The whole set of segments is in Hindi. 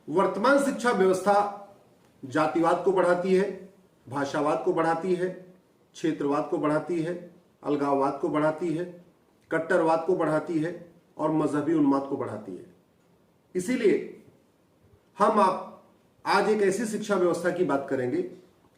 वर्तमान शिक्षा व्यवस्था जातिवाद को बढ़ाती है, भाषावाद को बढ़ाती है, क्षेत्रवाद को बढ़ाती है, अलगाववाद को बढ़ाती है, कट्टरवाद को बढ़ाती है और मजहबी उन्माद को बढ़ाती है। इसीलिए हम आप आज एक ऐसी शिक्षा व्यवस्था की बात करेंगे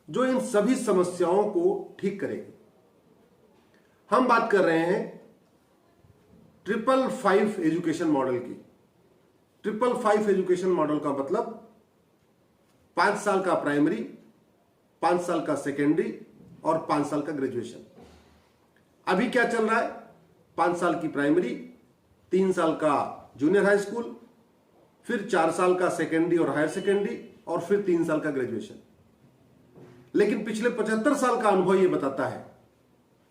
जो इन सभी समस्याओं को ठीक करेगी। हम बात कर रहे हैं 555 एजुकेशन मॉडल की। 555 एजुकेशन मॉडल का मतलब 5 साल का प्राइमरी, 5 साल का सेकेंडरी और 5 साल का ग्रेजुएशन। अभी क्या चल रहा है? 5 साल की प्राइमरी, 3 साल का जूनियर हाई स्कूल, फिर 4 साल का सेकेंडरी और हायर सेकेंडरी और फिर 3 साल का ग्रेजुएशन। लेकिन पिछले 75 साल का अनुभव यह बताता है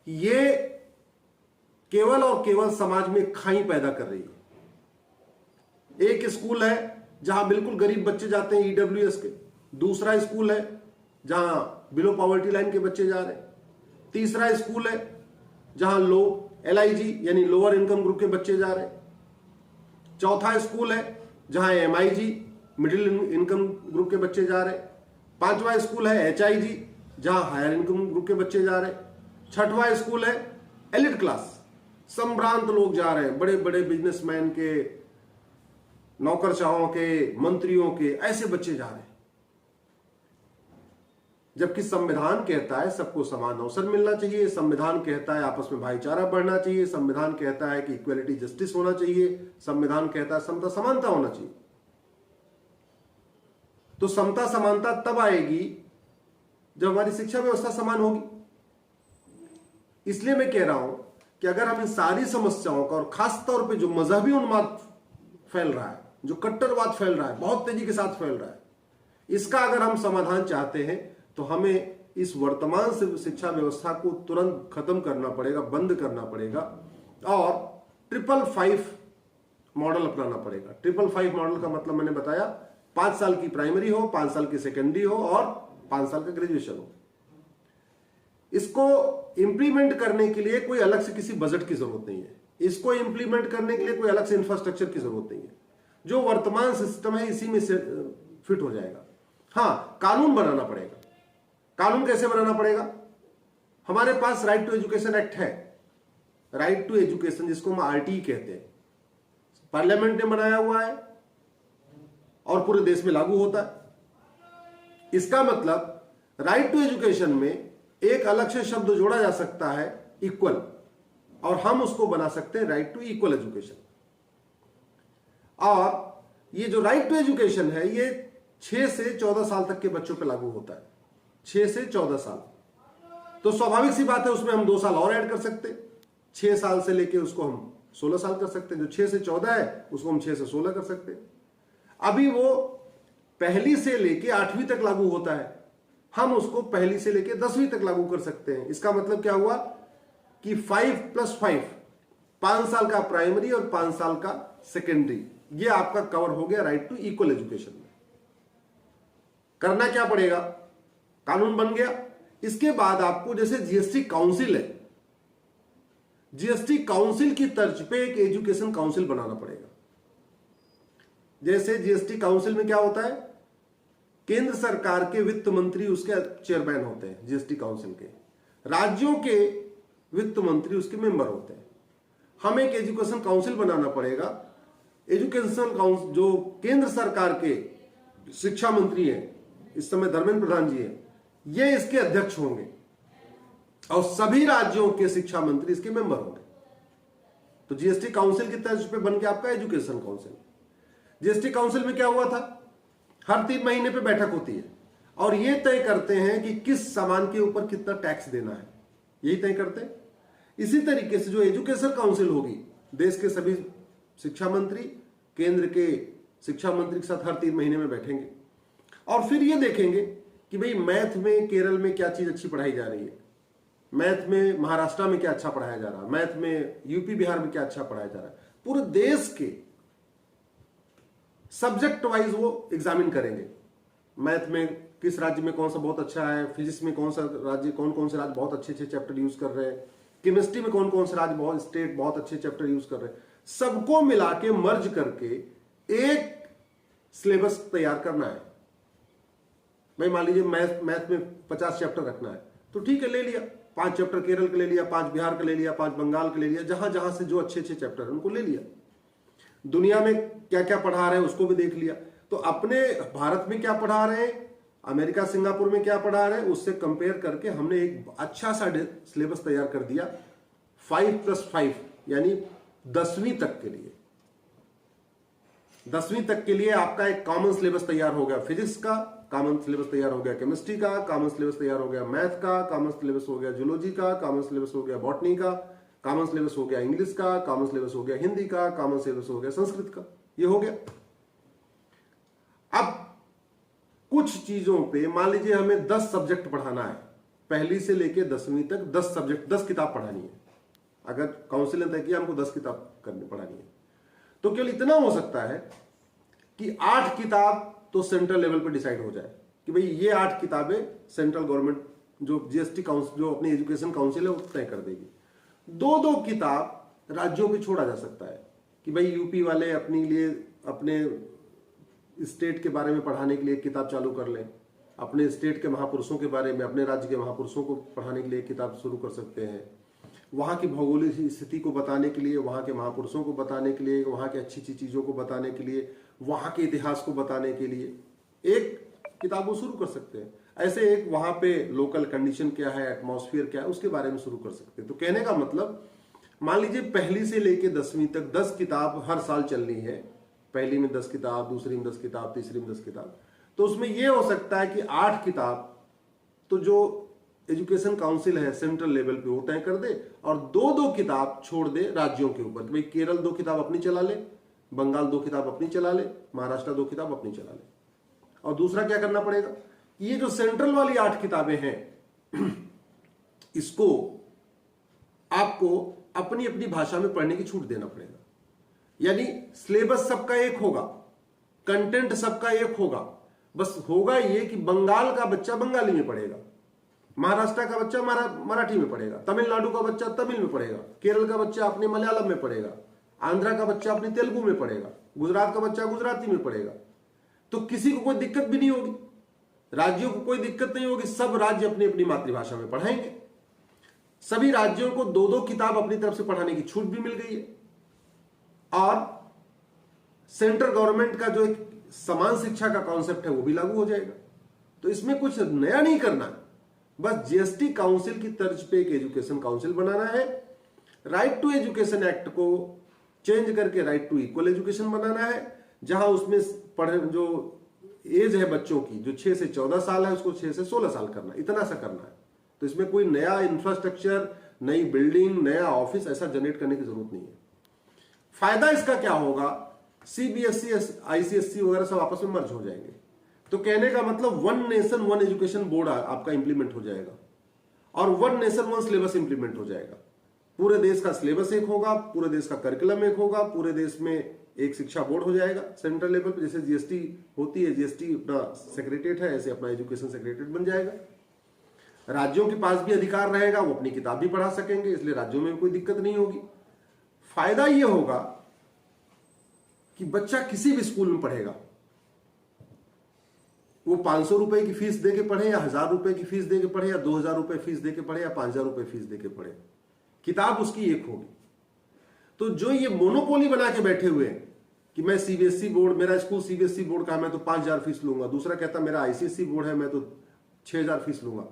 कि यह केवल और केवल समाज में खाई पैदा कर रही है। एक स्कूल है जहां बिल्कुल गरीब बच्चे जाते हैं ईडब्ल्यूएस के, दूसरा स्कूल है जहां बिलो पॉवर्टी लाइन के बच्चे जा रहे हैं, तीसरा स्कूल है जहां लो LIG यानी लोअर इनकम ग्रुप के बच्चे जा रहे हैं, चौथा स्कूल है जहां MIG मिडिल इनकम ग्रुप के बच्चे जा रहे हैं, पांचवा स्कूल है HIG जहां हायर इनकम ग्रुप के बच्चे जा रहे हैं, छठवां स्कूल है एलिट क्लास, संभ्रांत लोग जा रहे हैं, बड़े बड़े बिजनेसमैन के, नौकरशाहों के, मंत्रियों के, ऐसे बच्चे जा रहे हैं। जबकि संविधान कहता है सबको समान अवसर मिलना चाहिए, संविधान कहता है आपस में भाईचारा बढ़ना चाहिए, संविधान कहता है कि इक्वलिटी जस्टिस होना चाहिए, संविधान कहता है समता समानता होना चाहिए। तो समता समानता तब आएगी जब हमारी शिक्षा व्यवस्था समान होगी। इसलिए मैं कह रहा हूं कि अगर हम इन सारी समस्याओं का, और खास तौर पे जो मजहबी उन्माद फैल रहा है, जो कट्टरवाद फैल रहा है, बहुत तेजी के साथ फैल रहा है, इसका अगर हम समाधान चाहते हैं तो हमें इस वर्तमान शिक्षा व्यवस्था को तुरंत खत्म करना पड़ेगा, बंद करना पड़ेगा और 555 मॉडल अपनाना पड़ेगा। 555 मॉडल का मतलब मैंने बताया 5 साल की प्राइमरी हो, 5 साल की सेकेंडरी हो और 5 साल का ग्रेजुएशन हो। इसको इंप्लीमेंट करने के लिए कोई अलग से किसी बजट की जरूरत नहीं है, इसको इंप्लीमेंट करने के लिए कोई अलग से इंफ्रास्ट्रक्चर की जरूरत नहीं है। जो वर्तमान सिस्टम है इसी में से फिट हो जाएगा। हां, कानून बनाना पड़ेगा। कानून कैसे बनाना पड़ेगा? हमारे पास राइट टू एजुकेशन एक्ट है, राइट टू एजुकेशन जिसको हम RTE कहते हैं, पार्लियामेंट ने बनाया हुआ है और पूरे देश में लागू होता है। इसका मतलब राइट टू एजुकेशन में एक अलग से शब्द जोड़ा जा सकता है इक्वल, और हम उसको बना सकते हैं राइट टू इक्वल एजुकेशन। और ये जो राइट टू एजुकेशन है ये 6 से 14 साल तक के बच्चों पे लागू होता है। 6 से 14 साल, तो स्वाभाविक सी बात है उसमें हम 2 साल और ऐड कर सकते हैं। 6 साल से लेके उसको हम 16 साल कर सकते हैं, जो 6 से 14 है उसको हम 6 से 16 कर सकते हैं। अभी वो पहली से लेके 8वीं तक लागू होता है, हम उसको पहली से लेके 10वीं तक लागू कर सकते हैं। इसका मतलब क्या हुआ कि 5+5, 5 साल का प्राइमरी और 5 साल का सेकेंडरी, ये आपका कवर हो गया राइट टू इक्वल एजुकेशन में। करना क्या पड़ेगा? कानून बन गया। इसके बाद आपको जैसे GST काउंसिल है, GST काउंसिल की तर्ज पे एक एजुकेशन काउंसिल बनाना पड़ेगा। जैसे GST काउंसिल में क्या होता है, केंद्र सरकार के वित्त मंत्री उसके चेयरमैन होते हैं GST काउंसिल के, राज्यों के वित्त मंत्री उसके मेंबर होते हैं। हमें एक एजुकेशन काउंसिल बनाना पड़ेगा। एजुकेशन काउंसिल जो केंद्र सरकार के शिक्षा मंत्री हैं, इस समय धर्मेंद्र प्रधान जी हैं, ये इसके अध्यक्ष होंगे और सभी राज्यों के शिक्षा मंत्री इसके मेंबर होंगे। तो GST काउंसिल की तर्ज पे बन के आपका एजुकेशन काउंसिल। GST काउंसिल में क्या हुआ था, हर 3 महीने पे बैठक होती है और ये तय करते हैं कि किस सामान के ऊपर कितना टैक्स देना है, यही तय करते हैं। इसी तरीके से जो एजुकेशन काउंसिल होगी, देश के सभी शिक्षा मंत्री केंद्र के शिक्षा मंत्री के साथ हर 3 महीने में बैठेंगे और फिर ये देखेंगे कि भाई मैथ में केरल में क्या चीज अच्छी पढ़ाई जा रही है, मैथ में महाराष्ट्र में क्या अच्छा पढ़ाया जा रहा है, मैथ में यूपी बिहार में क्या अच्छा पढ़ाया जा रहा है। पूरे देश के सब्जेक्ट वाइज वो एग्जामिन करेंगे। मैथ में किस राज्य में कौन सा बहुत अच्छा है, फिजिक्स में कौन सा राज्य, कौन कौन से राज्य बहुत अच्छे अच्छे चैप्टर यूज कर रहे हैं, केमिस्ट्री में कौन कौन से राज्य बहुत स्टेट बहुत अच्छे चैप्टर यूज कर रहे हैं। सबको मिला के मर्ज करके एक सिलेबस तैयार करना है। भाई मान लीजिए मैथ में 50 चैप्टर रखना है, तो ठीक है, ले लिया, 5 चैप्टर केरल का ले लिया, 5 बिहार का ले लिया, 5 बंगाल का ले लिया, जहां जहां से जो अच्छे अच्छे चैप्टर है उनको ले लिया। दुनिया में क्या क्या पढ़ा रहे हैं उसको भी देख लिया। तो अपने भारत में क्या पढ़ा रहे हैं, अमेरिका सिंगापुर में क्या पढ़ा रहे हैं, उससे कंपेयर करके हमने एक अच्छा सा सिलेबस तैयार कर दिया 5+5, यानी 10वीं तक के लिए। 10वीं तक के लिए आपका एक कॉमन सिलेबस तैयार हो गया, फिजिक्स का कॉमन सिलेबस तैयार हो गया, केमिस्ट्री का कॉमन सिलेबस तैयार हो गया, मैथ का कॉमन सिलेबस हो गया, जूलॉजी का कॉमन सिलेबस हो गया, बॉटनी का कॉमन सिलेबस हो गया, इंग्लिश का कॉमन सिलेबस हो गया, हिंदी का कॉमन सिलेबस हो गया, संस्कृत का, ये हो गया। अब कुछ चीजों पे मान लीजिए हमें 10 सब्जेक्ट पढ़ाना है, पहली से लेके 10वीं तक 10 सब्जेक्ट, 10 किताब पढ़ानी है। अगर काउंसिल ने तय किया हमको 10 किताब पढ़ानी है, तो केवल इतना हो सकता है कि 8 किताब तो सेंट्रल लेवल पे डिसाइड हो जाए कि भाई ये 8 किताबें सेंट्रल गवर्नमेंट जो जीएसटी काउंसिल, जो अपनी एजुकेशन काउंसिल है, वो तय कर देगी। 2-2 किताब राज्यों पे छोड़ा जा सकता है कि भाई यूपी वाले अपने लिए, अपने स्टेट के बारे में पढ़ाने के लिए एक किताब चालू कर लें, अपने स्टेट के महापुरुषों के बारे में, अपने राज्य के महापुरुषों को पढ़ाने के लिए किताब शुरू कर सकते हैं। वहाँ की भौगोलिक स्थिति को बताने के लिए, वहाँ के महापुरुषों को बताने के लिए, वहाँ की अच्छी अच्छी चीज़ों को बताने के लिए, वहाँ के इतिहास को बताने के लिए एक किताब वो शुरू कर सकते हैं। ऐसे एक वहाँ पे लोकल कंडीशन क्या है, एटमॉस्फेयर क्या है, उसके बारे में शुरू कर सकते हैं। तो कहने का मतलब, मान लीजिए पहली से लेके 10वीं तक 10 किताब हर साल चलनी है, पहली में 10 किताब, दूसरी में 10 किताब, तीसरी में 10 किताब, तो उसमें यह हो सकता है कि 8 किताब तो जो एजुकेशन काउंसिल है सेंट्रल लेवल पे वो तय कर दे, और 2-2 किताब छोड़ दे राज्यों के ऊपर। भाई केरल 2 किताब अपनी चला ले, बंगाल 2 किताब अपनी चला ले, महाराष्ट्र 2 किताब अपनी चला ले। और दूसरा क्या करना पड़ेगा, ये जो सेंट्रल वाली 8 किताबें हैं, इसको आपको अपनी अपनी भाषा में पढ़ने की छूट देना पड़ेगा। यानी सिलेबस सबका एक होगा, कंटेंट सबका एक होगा, बस होगा ये कि बंगाल का बच्चा बंगाली में पढ़ेगा, महाराष्ट्र का बच्चा मराठी में पढ़ेगा, तमिलनाडु का बच्चा तमिल में पढ़ेगा, केरल का बच्चा अपने मलयालम में पढ़ेगा, आंध्रा का बच्चा अपनी तेलुगु में पढ़ेगा, गुजरात का बच्चा गुजराती में पढ़ेगा। तो किसी को कोई दिक्कत भी नहीं होगी, राज्यों को कोई दिक्कत नहीं होगी, सब राज्य अपनी अपनी मातृभाषा में पढ़ाएंगे। सभी राज्यों को 2-2 किताब अपनी तरफ से पढ़ाने की छूट भी मिल गई है, और सेंट्रल गवर्नमेंट का जो एक समान शिक्षा का कॉन्सेप्ट है वो भी लागू हो जाएगा। तो इसमें कुछ नया नहीं करना, बस जीएसटी काउंसिल की तर्ज पे एक एजुकेशन काउंसिल बनाना है, राइट टू एजुकेशन एक्ट को चेंज करके राइट टू इक्वल एजुकेशन बनाना है, जहां उसमें जो एज है बच्चों की, जो 6 से 14 साल है, उसको 6 से 16 साल करना, इतना सा करना है। तो इसमें कोई नया इंफ्रास्ट्रक्चर, नई बिल्डिंग, नया ऑफिस ऐसा जनरेट करने की जरूरत नहीं है। फायदा इसका क्या होगा, सीबीएसई, आईसीएसई वगैरह सब आपस में मर्ज हो जाएंगे। तो कहने का मतलब 1 नेशन 1 एजुकेशन बोर्ड आपका इंप्लीमेंट हो जाएगा, और 1 नेशन 1 सिलेबस इंप्लीमेंट हो जाएगा। पूरे देश का सिलेबस एक होगा, पूरे देश का करिकुलम एक होगा, पूरे देश में एक शिक्षा बोर्ड हो जाएगा सेंट्रल लेवल पे। जैसे जीएसटी होती है, जीएसटी अपना सेक्रेटरीट है, ऐसे अपना एजुकेशन सेक्रेटरीट बन जाएगा। राज्यों के पास भी अधिकार रहेगा, वो अपनी किताब भी पढ़ा सकेंगे, इसलिए राज्यों में कोई दिक्कत नहीं होगी। फायदा ये होगा कि बच्चा किसी भी स्कूल में पढ़ेगा, वो 500 रुपए की फीस देके पढ़े, या 1000 रुपए की फीस देके पढ़े, या 2000 रुपए फीस देके पढ़े, या 5000 रुपए फीस देके पढ़े, किताब उसकी एक होगी। तो जो ये मोनोपोली बना के बैठे हुए हैं कि मैं सीबीएसई बोर्ड, मेरा स्कूल सीबीएसई बोर्ड का है, मैं तो 5000 फीस लूंगा, दूसरा कहता मेरा आईसीएसई बोर्ड है, मैं तो 6000 फीस लूंगा।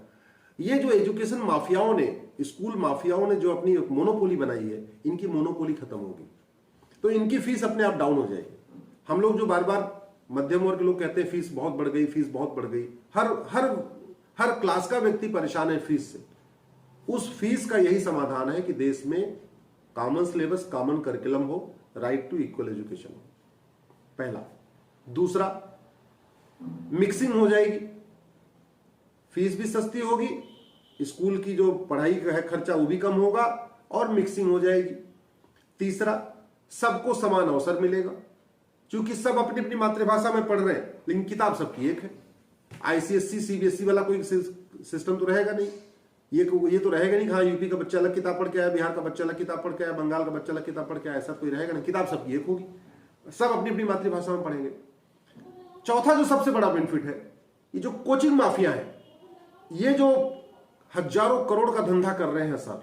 ये जो एजुकेशन माफियाओं ने, स्कूल माफियाओं ने जो अपनी मोनोपोली बनाई है, इनकी मोनोपोली खत्म होगी, तो इनकी फीस अपने आप डाउन हो जाएगी। हम लोग जो बार बार मध्यम वर्ग के लोग कहते हैं फीस बहुत बढ़ गई, फीस बहुत बढ़ गई, हर क्लास का व्यक्ति परेशान है फीस से। उस फीस का यही समाधान है कि देश में कॉमन सिलेबस, कॉमन करिकुलम हो, राइट टू इक्वल एजुकेशन हो, पहला। दूसरा, मिक्सिंग हो जाएगी, फीस भी सस्ती होगी, स्कूल की जो पढ़ाई का है खर्चा वो भी कम होगा, और मिक्सिंग हो जाएगी। तीसरा, सबको समान अवसर मिलेगा, क्योंकि सब अपनी अपनी मातृभाषा में पढ़ रहे हैं, लेकिन किताब सबकी एक है। आईसीएसई सीबीएसई वाला कोई सिस्टम तो रहेगा नहीं, ये तो रहेगा नहीं, हाँ यूपी का बच्चा अलग किताब पढ़ के आया, बिहार का बच्चा अलग किताब पढ़ के आया, बंगाल का बच्चा अलग किताब पढ़ के आया, ऐसा कोई रहेगा नहीं। किताब सबकी एक होगी, सब अपनी अपनी मातृभाषा में पढ़ेंगे। चौथा जो सबसे बड़ा बेनिफिट है, ये जो कोचिंग माफिया है, ये जो हजारों करोड़ का धंधा कर रहे हैं सर,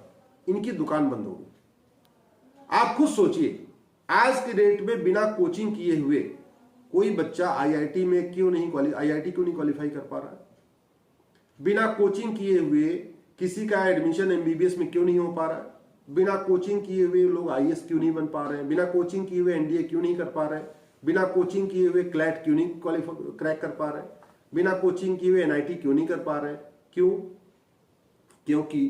इनकी दुकान बंद होगी। आप खुद सोचिए, आज के डेट में बिना कोचिंग किए हुए कोई बच्चा आईआईटी क्यों नहीं क्वालिफाई कर पा रहा है? बिना कोचिंग किए हुए किसी का एडमिशन एमबीबीएस में क्यों नहीं हो पा रहा है? बिना कोचिंग किए हुए लोग आईएएस क्यों नहीं बन पा रहे हैं? बिना कोचिंग किए हुए एनडीए क्यों नहीं कर पा रहे हैं? बिना कोचिंग किए हुए क्लैट क्यों नहीं क्रैक कर पा रहे हैं? बिना कोचिंग किए हुए एनआईटी क्यों नहीं कर पा रहे हैं? क्यों? क्योंकि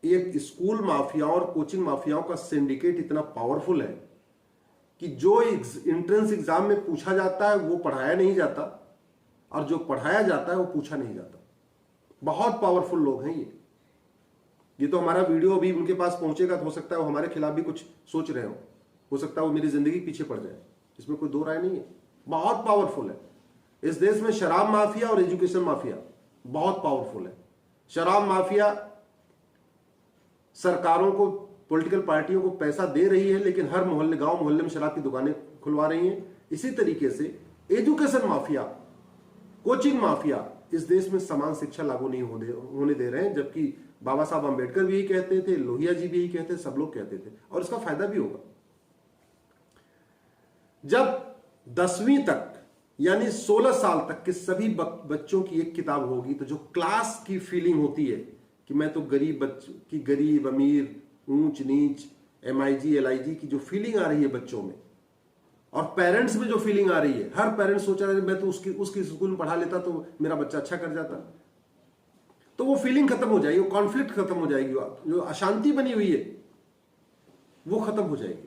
एक स्कूल माफिया और कोचिंग माफियाओं का सिंडिकेट इतना पावरफुल है कि जो एंट्रेंस एग्जाम में पूछा जाता है वो पढ़ाया नहीं जाता, और जो पढ़ाया जाता है वो पूछा नहीं जाता। बहुत पावरफुल लोग हैं ये तो हमारा वीडियो अभी उनके पास पहुंचेगा तो हो सकता है वो हमारे खिलाफ भी कुछ सोच रहे हो सकता है वो मेरी जिंदगी पीछे पड़ जाए, इसमें कोई दो राय नहीं है। बहुत पावरफुल है इस देश में। शराब माफिया और एजुकेशन माफिया बहुत पावरफुल है। शराब माफिया सरकारों को, पॉलिटिकल पार्टियों को पैसा दे रही है, लेकिन हर मोहल्ले, गांव मोहल्ले में शराब की दुकानें खुलवा रही हैं। इसी तरीके से एजुकेशन माफिया, कोचिंग माफिया इस देश में समान शिक्षा लागू नहीं होने दे रहे हैं, जबकि बाबा साहब अंबेडकर भी यही कहते थे, लोहिया जी भी यही कहते थे, सब लोग कहते थे, और इसका फायदा भी होगा। जब 10वीं तक यानी 16 साल तक के सभी बच्चों की एक किताब होगी, तो जो क्लास की फीलिंग होती है कि मैं तो गरीब अमीर, ऊंच नीच, MIG LIG की जो फीलिंग आ रही है बच्चों में, और पेरेंट्स में जो फीलिंग आ रही है, हर पेरेंट्स सोच रहा है मैं तो उसकी स्कूल में पढ़ा लेता तो मेरा बच्चा अच्छा कर जाता, तो वो फीलिंग खत्म हो जाएगी, वो कॉन्फ्लिक्ट खत्म हो जाएगी, जो अशांति बनी हुई है वो खत्म हो जाएगी।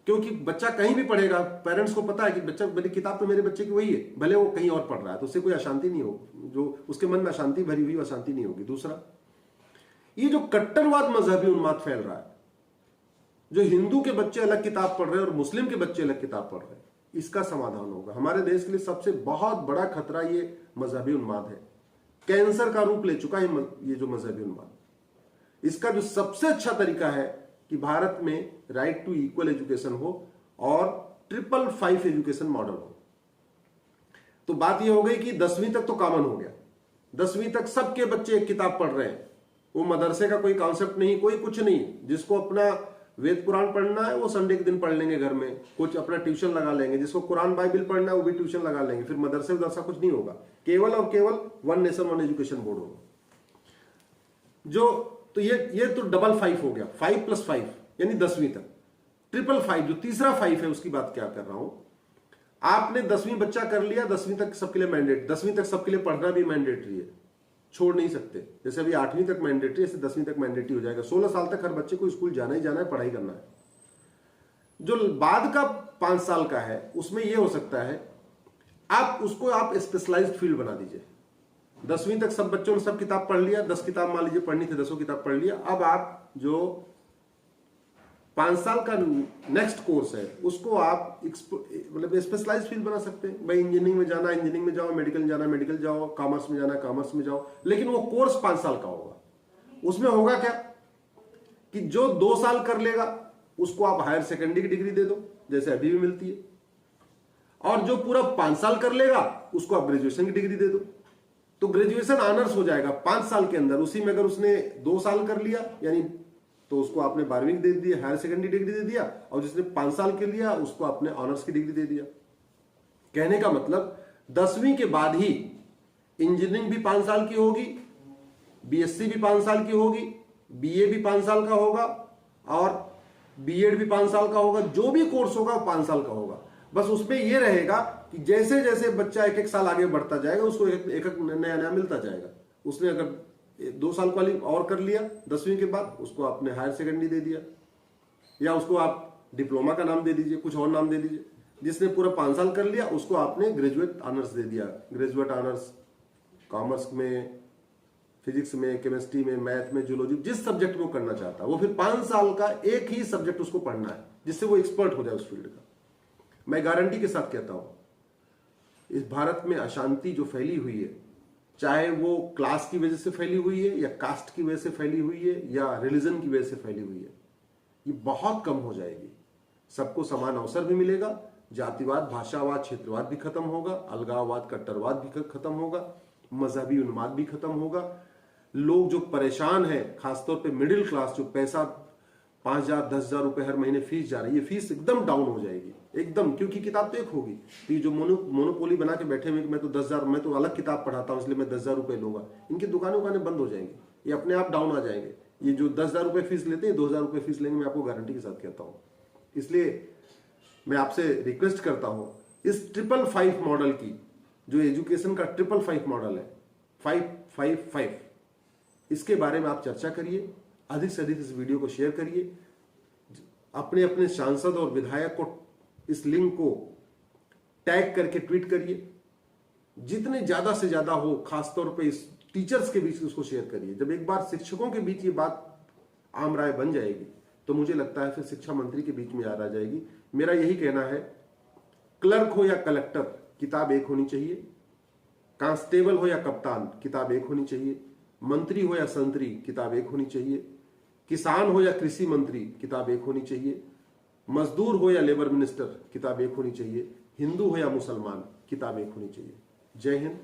क्योंकि बच्चा कहीं भी पढ़ेगा, पेरेंट्स को पता है कि बच्चा, मेरी किताब तो मेरे बच्चे की वही है, भले वो कहीं और पढ़ रहा है, तो उससे कोई अशांति नहीं होगी, जो उसके मन में अशांति भरी हुई अशांति नहीं होगी। दूसरा, ये जो कट्टरवाद मजहबी उन्माद फैल रहा है, जो हिंदू के बच्चे अलग किताब पढ़ रहे हैं और मुस्लिम के बच्चे अलग किताब पढ़ रहे हैं, इसका समाधान होगा। हमारे देश के लिए सबसे बहुत बड़ा खतरा ये मजहबी उन्माद है। कैंसर का रूप ले चुका है ये जो मजहबी उन्माद। इसका जो सबसे अच्छा तरीका है कि भारत में राइट टू इक्वल एजुकेशन हो और 555 एजुकेशन मॉडल हो। तो बात यह हो गई कि 10वीं तक तो कॉमन हो गया, 10वीं तक सबके बच्चे एक किताब पढ़ रहे हैं, वो मदरसे का कोई कॉन्सेप्ट नहीं, कोई कुछ नहीं। जिसको अपना वेद पुराण पढ़ना है वो संडे के दिन पढ़ लेंगे घर में, कुछ अपना ट्यूशन लगा लेंगे, जिसको कुरान बाइबल पढ़ना है वो भी ट्यूशन लगा लेंगे, फिर मदरसे उदरसा कुछ नहीं होगा, केवल और केवल one nation one education board होगा। जो तो ये तो 555 हो गया, 5+5 यानी 10वीं तक। 555 जो तीसरा 5 है उसकी बात क्या कर रहा हूं, आपने 10वीं बच्चा कर लिया, 10वीं तक सबके लिए मैंडेट, 10वीं तक सबके लिए पढ़ना भी मैंडेटरी है, छोड़ नहीं सकते। जैसे अभी 8वीं तक मैंडेटरी, ऐसे 10वीं तक मैंडेटरी हो जाएगा। 16 साल तक हर बच्चे को स्कूल जाना ही जाना है, पढ़ाई करना है। जो बाद का 5 साल का है उसमें यह हो सकता है आप स्पेशलाइज्ड फील्ड बना दीजिए। 10वीं तक सब बच्चों ने सब किताब पढ़ लिया, 10 किताब मान लीजिए पढ़नी थी, 10 किताब पढ़ लिया। अब आप जो 5 साल का नेक्स्ट कोर्स है उसको आप मतलब स्पेशलाइज्ड फील्ड बना सकते हैं। भाई इंजीनियरिंग में जाना इंजीनियरिंग में जाओ, मेडिकल जाना मेडिकल जाओ, कॉमर्स में जाना कॉमर्स में जाओ, लेकिन वो कोर्स 5 साल का होगा। उसमें होगा क्या कि जो 2 साल कर लेगा उसको आप हायर सेकेंडरी की डिग्री दे दो, जैसे अभी भी मिलती है, और जो पूरा 5 साल कर लेगा उसको आप ग्रेजुएशन की डिग्री दे दो। तो ग्रेजुएशन ऑनर्स हो जाएगा 5 साल के अंदर। उसी में अगर उसने 2 साल कर लिया यानी तो उसको आपने 12वीं दे दी, हायर सेकेंडरी डिग्री दे दिया, और जिसने 5 साल के लिया उसको आपने ऑनर्स की डिग्री दे दिया। कहने का मतलब 10वीं के बाद ही इंजीनियरिंग भी 5 साल की होगी, बीएससी भी 5 साल की होगी, बीए भी 5 साल का होगा, और बीएड भी 5 साल का होगा। जो भी कोर्स होगा 5 साल का होगा। बस उसमें यह रहेगा कि जैसे जैसे बच्चा एक साल आगे बढ़ता जाएगा उसको एक नया नया मिलता जाएगा। उसने अगर 2 साल वाली और कर लिया 10वीं के बाद, उसको आपने हायर सेकेंडरी दे दिया, या उसको आप डिप्लोमा का नाम दे दीजिए, कुछ और नाम दे दीजिए। जिसने पूरा 5 साल कर लिया उसको आपने ग्रेजुएट ऑनर्स दे दिया। ग्रेजुएट ऑनर्स कॉमर्स में, फिजिक्स में, केमिस्ट्री में, मैथ में, जूलॉजी, जिस सब्जेक्ट में वो करना चाहता है वो फिर 5 साल का एक ही सब्जेक्ट उसको पढ़ना है, जिससे वो एक्सपर्ट हो जाए उस फील्ड का। मैं गारंटी के साथ कहता हूं इस भारत में अशांति जो फैली हुई है, चाहे वो क्लास की वजह से फैली हुई है, या कास्ट की वजह से फैली हुई है, या रिलीजन की वजह से फैली हुई है, ये बहुत कम हो जाएगी। सबको समान अवसर भी मिलेगा, जातिवाद, भाषावाद, क्षेत्रवाद भी खत्म होगा, अलगाववाद, कट्टरवाद भी खत्म होगा, मजहबी उन्माद भी खत्म होगा। लोग जो परेशान हैं, खासतौर पे मिडिल क्लास, जो पैसा 5,000 10,000 रुपए हर महीने फीस जा रही है, ये फीस एकदम डाउन हो जाएगी एकदम, क्योंकि किताब तो एक होगी। तो ये जो मोनोपोली बना के बैठे हुए मैं तो 10,000, मैं तो अलग किताब पढ़ाता हूं इसलिए मैं 10,000 रुपए लूंगा, इनकी दुकानें बंद हो जाएंगी, ये अपने आप डाउन आ जाएंगे। ये जो 10,000 रुपए फीस लेते हैं 2,000 रुपए फीस लेंगे, मैं आपको गारंटी के साथ कहता हूं। इसलिए मैं आपसे रिक्वेस्ट करता हूं, इस 555 मॉडल की, जो एजुकेशन का 555 मॉडल है, 555, इसके बारे में आप चर्चा करिए, अधिक से अधिक इस वीडियो को शेयर करिए, अपने अपने सांसद और विधायक को इस लिंक को टैग करके ट्वीट करिए, जितने ज्यादा से ज्यादा हो, खासतौर पे इस टीचर्स के बीच उसको शेयर करिए। जब एक बार शिक्षकों के बीच ये बात आम राय बन जाएगी तो मुझे लगता है फिर शिक्षा मंत्री के बीच में आ जाएगी। मेरा यही कहना है, क्लर्क हो या कलेक्टर, किताब एक होनी चाहिए, कांस्टेबल हो या कप्तान, किताब एक होनी चाहिए, मंत्री हो या संतरी, किताब एक होनी चाहिए, किसान हो या कृषि मंत्री, किताब एक होनी चाहिए, मजदूर हो या लेबर मिनिस्टर, किताब एक होनी चाहिए, हिंदू हो या मुसलमान, किताब एक होनी चाहिए। जय हिंद।